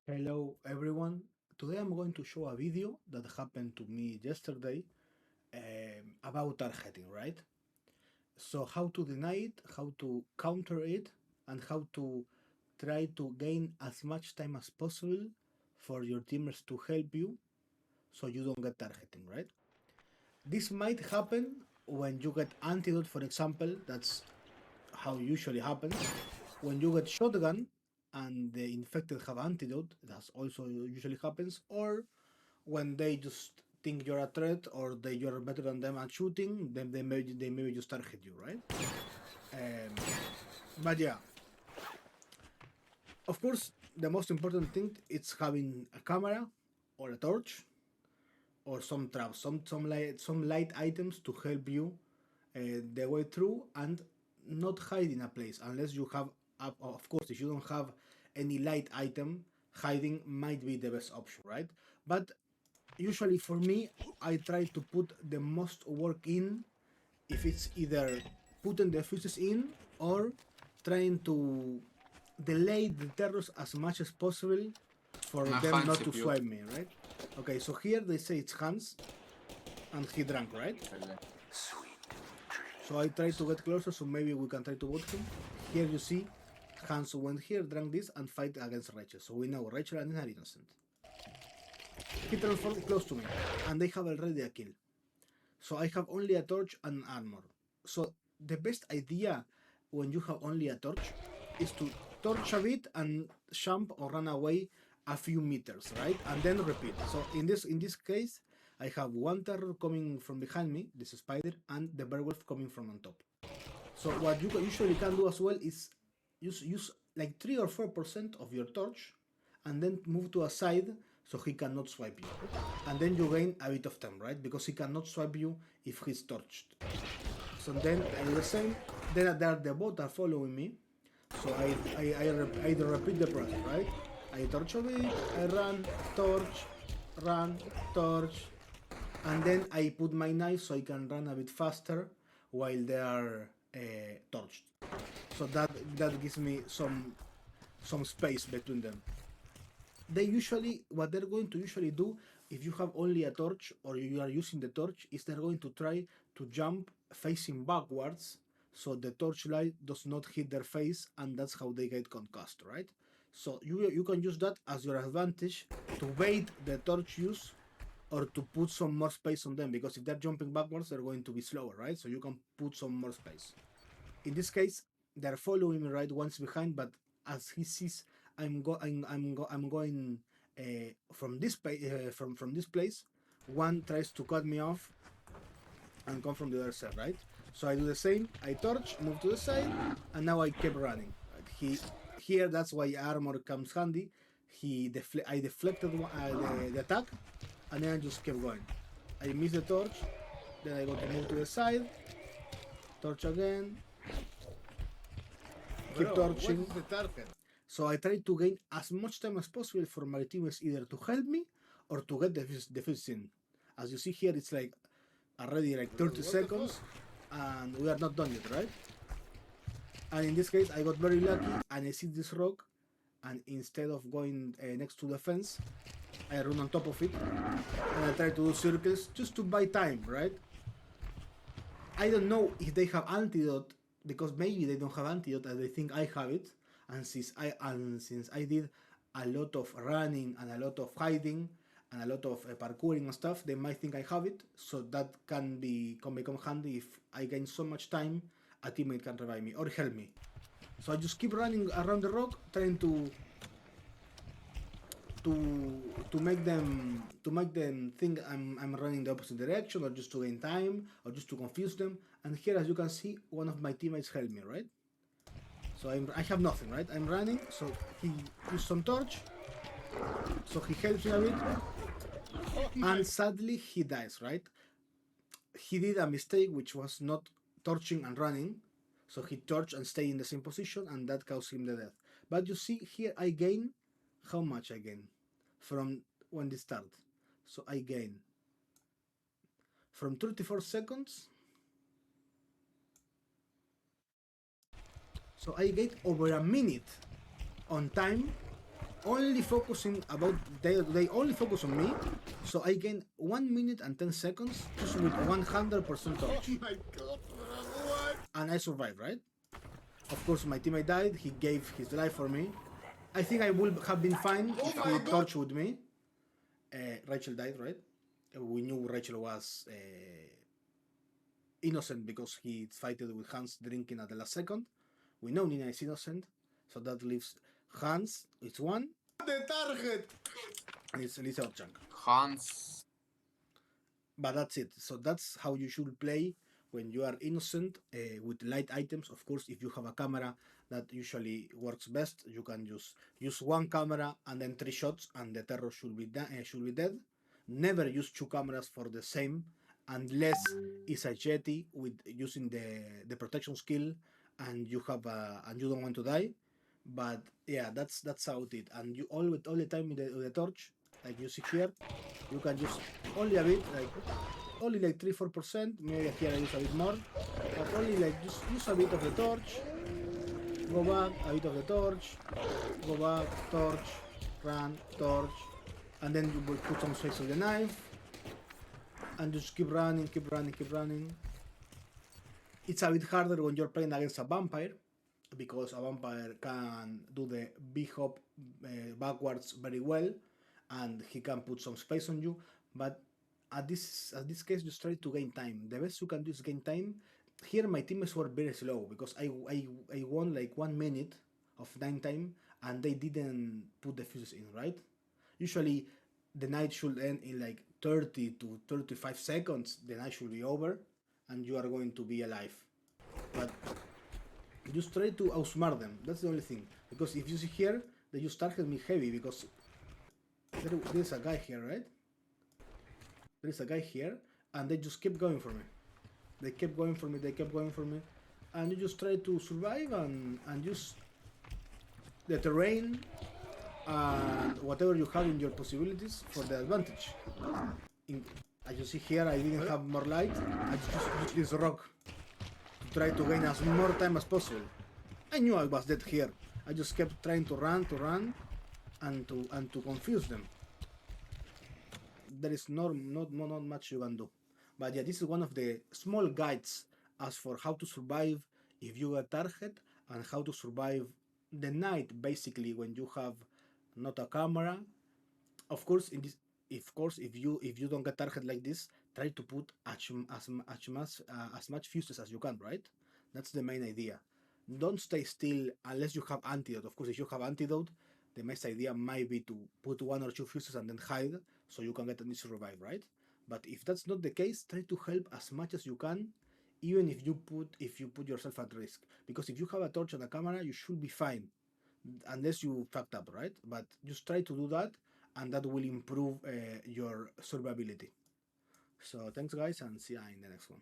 Hello everyone. Today I'm going to show a video that happened to me yesterday about targeting, right? So how to deny it, how to counter it, and how to try to gain as much time as possible for your teamers to help you so you don't get targeting, right? This might happen when you get antidote, for example. That's how usually happens. When you get shotgun and the infected have antidote, that's also usually happens. Or when they just think you're a threat or you're better than them at shooting, then they maybe just target you, right? Um, but yeah, of course, the most important thing is having a camera or a torch or some traps, some light items to help you the way through and not hide in a place unless you have. Of course, if you don't have any light item, hiding might be the best option, right? But usually for me, I try to put the most work in if it's either putting the fuses in or trying to delay the terrors as much as possible for Ma them Hans not è to più. swipe me, right? Okay, so here they say it's Hans and he drank, right? So I try to get closer, so maybe we can try to vote him. Here you see Hans went here, drank this, and fight against Rachel. So we know Rachel and are innocent. He transformed close to me, and they have already a kill. So I have only a torch and armor. So the best idea when you have only a torch is to torch a bit and jump or run away a few meters, right? And then repeat. So in this case, I have one terror coming from behind me, this spider, and the werewolf coming from on top. So what you usually can do as well is use like 3 or 4% of your torch, and then move to a side so he cannot swipe you. And then you gain a bit of time, right? Because he cannot swipe you if he's torched. So then I do the same. Then the bot are following me. So I repeat the process, right? I torch a bit, I run, torch, and then I put my knife so I can run a bit faster while they are torched. So that gives me some space between them. What they're going to usually do if you have only a torch or you are using the torch is they're going to try to jump facing backwards so the torchlight does not hit their face, and that's how they get concussed, right? So you can use that as your advantage to bait the torch use or to put some more space on them, because if they're jumping backwards they're going to be slower, right? So you can put some more space. In this case, they're following me right once behind, but as he sees I'm going from from this place, one tries to cut me off and come from the other side, right? So I do the same. I torch, move to the side, and now I keep running. He Here, that's why armor comes handy. I deflected the attack, and then I just kept going. I miss the torch, then I go to move to the side, torch again, keep Bro, what torching. is the target? So I try to gain as much time as possible for my teammates either to help me or to get the fist in. As you see here, it's like already like Bro, 30 what the fuck? seconds, and we are not done yet, right? And in this case, I got very lucky, and I see this rock, and instead of going next to the fence, I run on top of it, and I try to do circles just to buy time, right? I don't know if they have antidote, because maybe they don't have antidote and they think I have it. And since I did a lot of running and a lot of hiding and a lot of parkouring and stuff, they might think I have it. So that can become handy if I gain so much time. A teammate can revive me or help me. So I just keep running around the rock, trying to make them think I'm running the opposite direction, or just to gain time, or just to confuse them. And here, as you can see, one of my teammates helped me, right? So I have nothing, right? I'm running, so he used some torch, so he helps me a bit, Oh my. and sadly he dies, right? He did a mistake, which was not torching and running, so he torched and stayed in the same position, and that caused him the death. But you see here, I gain how much I gain from when they start. So I gain from 34 seconds. So I get over a minute on time only focusing about they only focus on me, so I gain 1 minute and 10 seconds just with 100% Oh torch, my god, what? and I survived, right? Of course, my teammate died. He gave his life for me. I think I would have been fine Oh if my he God. torched with me. Rachel died, right? We knew Rachel was innocent because he fighted with Hans drinking at the last second. We know Nina is innocent, so that leaves Hans. It's one. The target. And it's Lisa or Chunk. Hans. But that's it. So that's how you should play when you are innocent with light items. Of course, if you have a camera, that usually works best. You can just use one camera and then 3 shots, and the terror should be dead. Never use 2 cameras for the same, unless it's a jetty with using the protection skill, and you have and you don't want to die. But yeah, that's how it is. And you all the time with the torch, like you see here, you can use only a bit, like only like 3-4%. Maybe here I use a bit more, but only like just use a bit of the torch, go back, a bit of the torch, go back, torch, run, torch, and then you will put some space on the knife, and just keep running, keep running, keep running. It's a bit harder when you're playing against a vampire, because a vampire can do the big hop backwards very well, and he can put some space on you. But at this case, just try to gain time. The best you can do is gain time. Here my teammates were very slow because I won like 1 minute of 9 time, and they didn't put the fuses in, right? Usually the night should end in like 30 to 35 seconds. The night should be over and you are going to be alive. But just try to outsmart them. That's the only thing. Because if you see here, they just target me heavy because there's a guy here, right? There's a guy here, and they just kept going for me. They kept going for me, they kept going for me. And you just try to survive and use the terrain and whatever you have in your possibilities for the advantage. As you see here, I didn't have more light. I just used this rock to try to gain as more time as possible. I knew I was dead here. I just kept trying to run, and to confuse them. There is not much you can do. But yeah, this is one of the small guides as for how to survive if you get target, and how to survive the night basically when you have not a camera. Of course, if you don't get target like this, try to put as much fuses as you can, right? That's the main idea. Don't stay still unless you have antidote. Of course, if you have antidote, the best idea might be to put 1 or 2 fuses and then hide, so you can get an easy revive, right? But if that's not the case, try to help as much as you can, even if you put yourself at risk. Because if you have a torch and a camera, you should be fine, unless you fucked up, right? But just try to do that, and that will improve your survivability. So thanks guys, and see you in the next one.